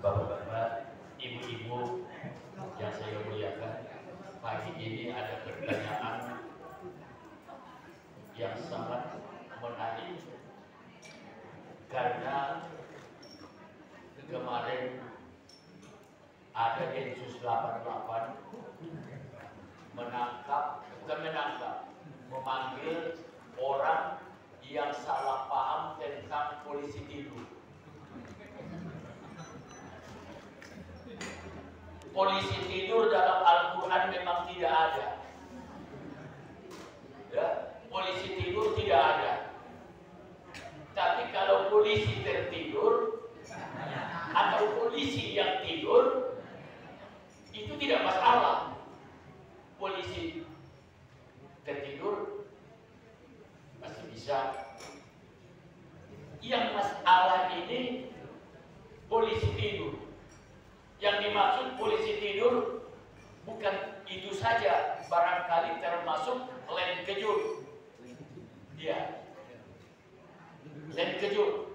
Bapak-bapak, ibu-ibu yang saya muliakan, pagi ini ada pertanyaan yang sangat menarik karena kemarin ada Densus 88 memanggil orang yang salah paham tentang polisi tidur. Polisi tidur dalam Al-Quran memang tidak ada. Ya, polisi tidur tidak ada. Tapi kalau polisi tertidur atau polisi yang tidur itu tidak masalah. Polisi tertidur masih bisa. Yang masalah ini polisi tidur. Yang dimaksud polisi tidur bukan itu saja, barangkali termasuk lem kejut. Ya, lem kejut.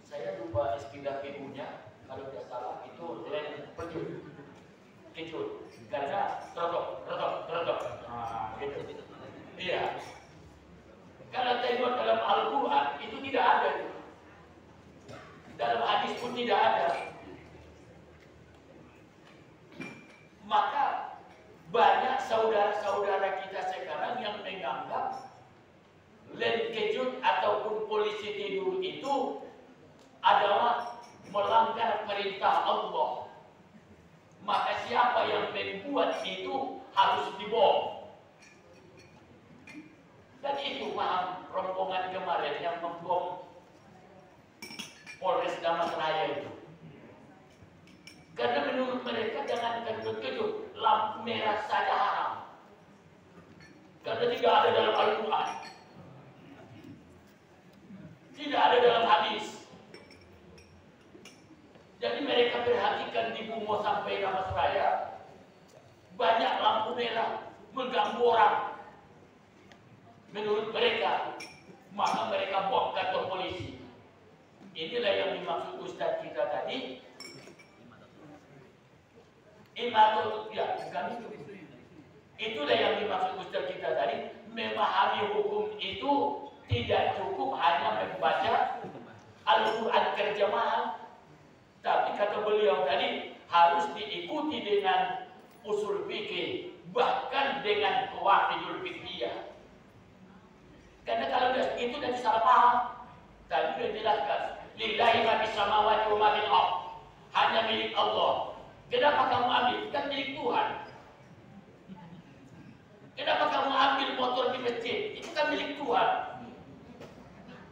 Saya lupa istilah PU-nya, kalau tidak salah itu lem kejut. Karena rotok. Gitu. Iya. Kalau tengok dalam Al-Quran itu tidak ada. Dalam hadis pun tidak ada. Maka banyak saudara-saudara kita sekarang yang menganggap lem kejut ataupun polisi tidur itu adalah melanggar perintah Allah. Maka siapa yang membuat itu harus dibom. Dan itu paham rombongan kemarin yang membom Polres Damastraya itu. Karena menurut mereka jangan kejut-kejut, lampu merah saja haram. Karena tidak ada dalam Al-Quran, tidak ada dalam hadis. Jadi mereka perhatikan di Bungo sampai Damastraya banyak lampu merah mengganggu orang. Menurut mereka, maka mereka bom kantor polisi. Inilah yang dimaksud Ustadz kita tadi. Itulah yang dimaksud Ustaz kita tadi. Memahami hukum itu tidak cukup hanya membaca Al-Quran terjemahan, tapi kata beliau tadi harus diikuti dengan usul fikih, bahkan dengan qawaidul fiqhiyah. Karena kalau itu dan salah paham, tadi sudah jelaskan, lillahi ma fis samawati wa ma fil ardh, hanya milik Allah. Kenapa kamu ambil? Kan milik Tuhan. Kenapa kamu ambil motor di masjid? Itu kan milik Tuhan.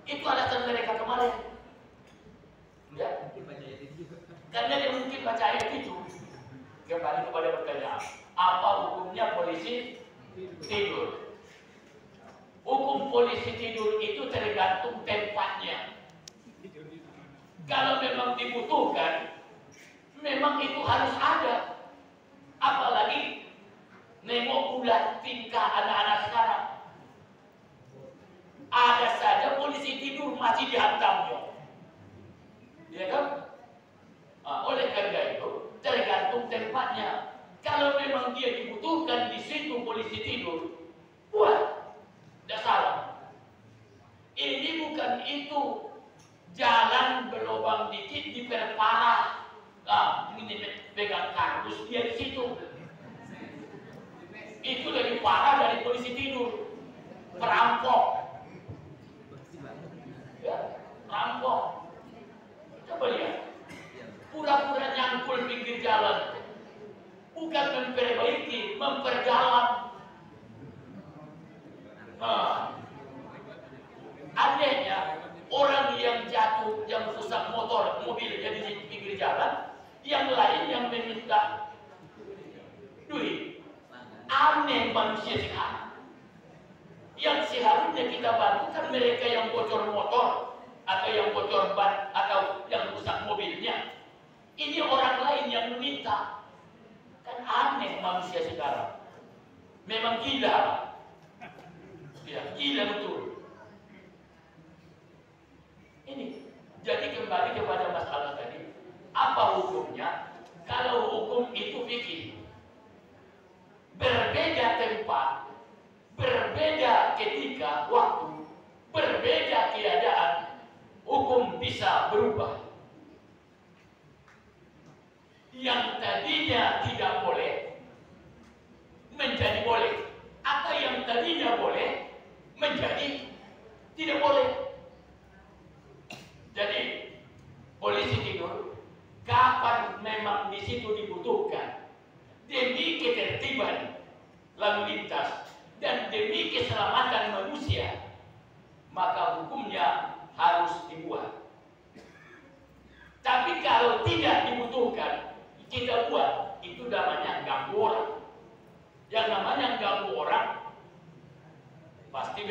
Itu alasan mereka kemarin. Ya? Karena dia mungkin baca ayat itu. Kembali kepada pertanyaan, apa hukumnya polisi tidur? Hukum polisi tidur itu tergantung tempatnya. Kalau memang dibutuhkan, memang itu harus ada. Apalagi nengok pula tingkah anak-anak sekarang. Ada saja polisi tidur masih dihantamnya. Ya kan? Oleh karena itu tergantung tempatnya. Kalau memang dia dibutuhkan di situ polisi tidur, buat, tidak salah. Ini bukan itu jalan berlubang dikit diperparah. Ini pegang kardus dia di situ. Itu lebih parah dari polisi tidur. Perampok. Ya, perampok. Coba lihat. Pura-pura nyangkul pinggir jalan. Bukan memperbaiki, memperdalam. Anehnya orang yang jatuh, yang rusak motor, mobil jadi di pinggir jalan, yang lain yang meminta duit. Aneh manusia sekarang. Yang seharusnya kita bantu kan mereka yang bocor motor atau yang bocor ban atau yang rusak mobilnya. Ini orang lain yang meminta. Kan aneh manusia sekarang. Memang gila. Ya, gila betul. Ini. Jadi kembali kepada masalah tadi. Apa hukumnya? bisa berubah. Yang tadinya tidak boleh menjadi boleh, atau yang tadinya boleh menjadi tidak boleh. Jadi polisi tidur kapan memang di situ dibutuhkan demi ketertiban lalu lintas dan demi keselamatan manusia, maka hukumnya harus dibuat. Tapi kalau tidak dibutuhkan, kita buat, itu namanya ganggu orang. Yang namanya ganggu orang pasti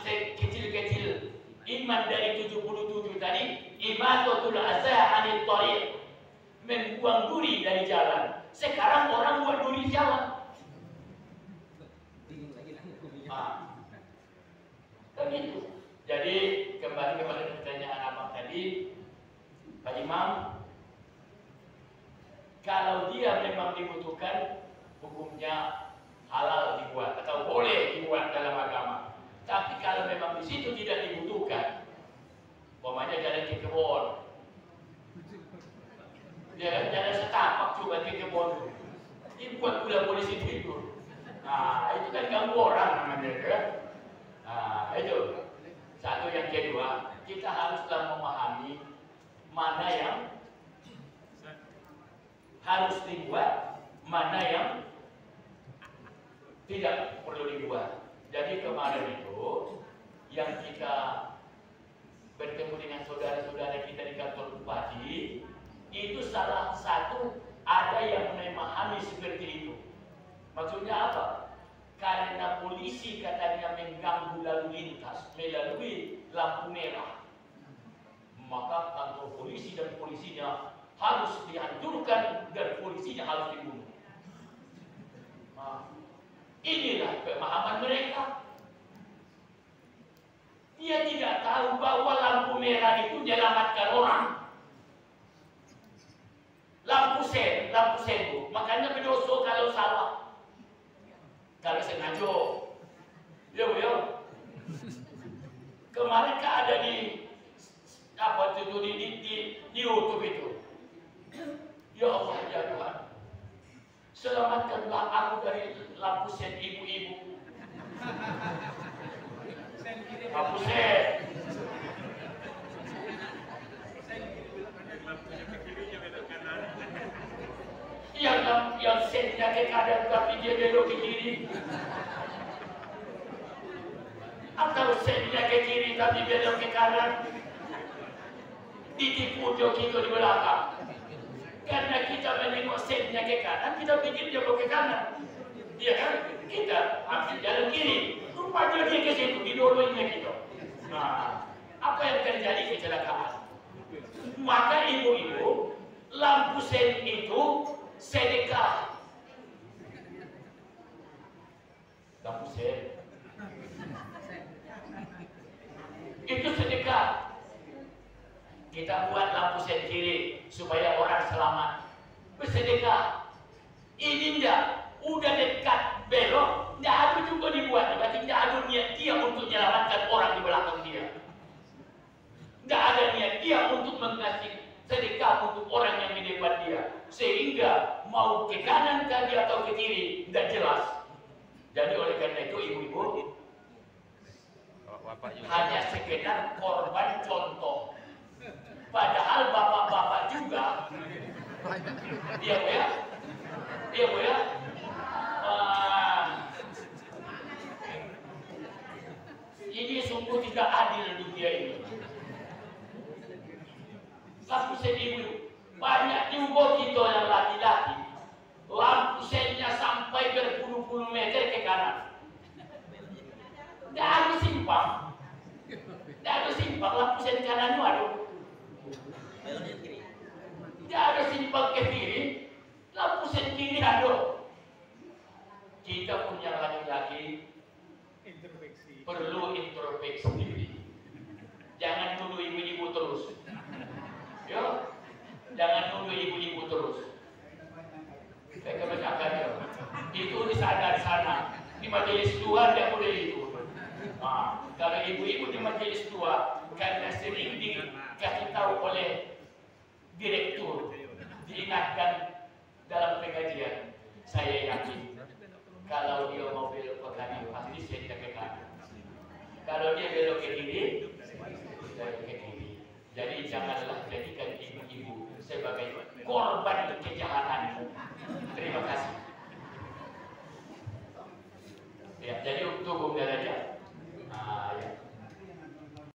sekecil-kecil iman dari 77 tadi, imatatul adza anil thariq, membuang duri dari jalan. Sekarang orang buat duri di jalan. Kan gitu. Jadi kembali kepada pertanyaan abang tadi, Pak Imam, kalau dia memang dibutuhkan, hukumnya halal dibuat atau boleh dibuat dalam agama. Tapi kalau memang di situ tidak dibutuhkan, umpamanya jalan ke kebun, dia jalan setapak coba ke kebun, dibuat pula polisi tidur. Nah, itu kan ganggu orang namanya, kan? Nah, itu satu. Yang kedua, kita haruslah memahami mana yang harus dibuat, mana yang tidak perlu dibuat. Jadi kemarin itu yang kita bertemu dengan saudara-saudara kita di kantor bupati, itu salah satu ada yang memahami seperti itu. Maksudnya apa? Karena polisi katanya mengganggu lalu lintas melalui lampu merah, maka kantor polisi dan polisinya harus dihancurkan dan polisinya harus dibunuh. Nah, inilah pemahaman mereka. Dia tidak tahu bahwa lampu merah itu menyelamatkan orang. Lampu sen, makanya berdosa kalau salah. Kalau sengaja, yo. Kemarin kan ada di apa itu di YouTube itu. Ya Allah, ya Tuhan, selamatkanlah aku dari lampu sen ibu-ibu. Lampu sen. Yang sennya ke kanan tapi dia belok ke kiri. Atau sennya ke kiri tapi belok ke kanan. Ditipu joki itu di belakang. Karena kita menengok sennya ke kanan, kita pikir dia belok ke kanan. Iya kan? Kita ambil jalan kiri. Rupanya dia ke situ, didorongnya gitu. Nah, apa yang terjadi? Kecelakaan. Maka ibu-ibu, lampu sen itu sedekah. Lampu sen itu sedekah. Kita buat lampu sen kiri supaya orang selamat, bersedekah. Ini enggak, udah dekat belok, enggak ada juga dibuat. Berarti enggak ada niat dia untuk menyelamatkan orang di belakang dia. Enggak ada niat dia untuk mengasih sedekah untuk orang yang di depan dia, sehingga mau ke kanan tadi atau ke kiri tidak jelas. Jadi oleh karena itu ibu-ibu hanya sekedar korban contoh, padahal bapak-bapak juga, iya Bu ya, ini sungguh tidak adil dunia ini. Lampu sen ibu, banyak juga kita yang laki-laki, lampu sennya sampai berpuluh-puluh meter ke kanan. Tidak ada simpang, lampu sen kanan itu ada. Tidak ada simpang ke kiri, lampu sen kiri ada. Kita punya laki-laki perlu introspeksi diri. Jangan nuduh ibu-ibu terus. Ya, jangan nuduh ibu-ibu terus. Saya kebanyakan ya. Itu di sana, di majelis Tuhan yang boleh itu. Kalau ibu-ibu di majelis tua karena sering dikasih tahu oleh direktur, diingatkan dalam pengajian, saya yakin kalau dia mau belok ke kanan pasti saya ke kanan. Kalau dia belok ke kiri, saya ke kiri. Jadi janganlah jadikan ibu-ibu sebagai korban kejahatan. Terima kasih.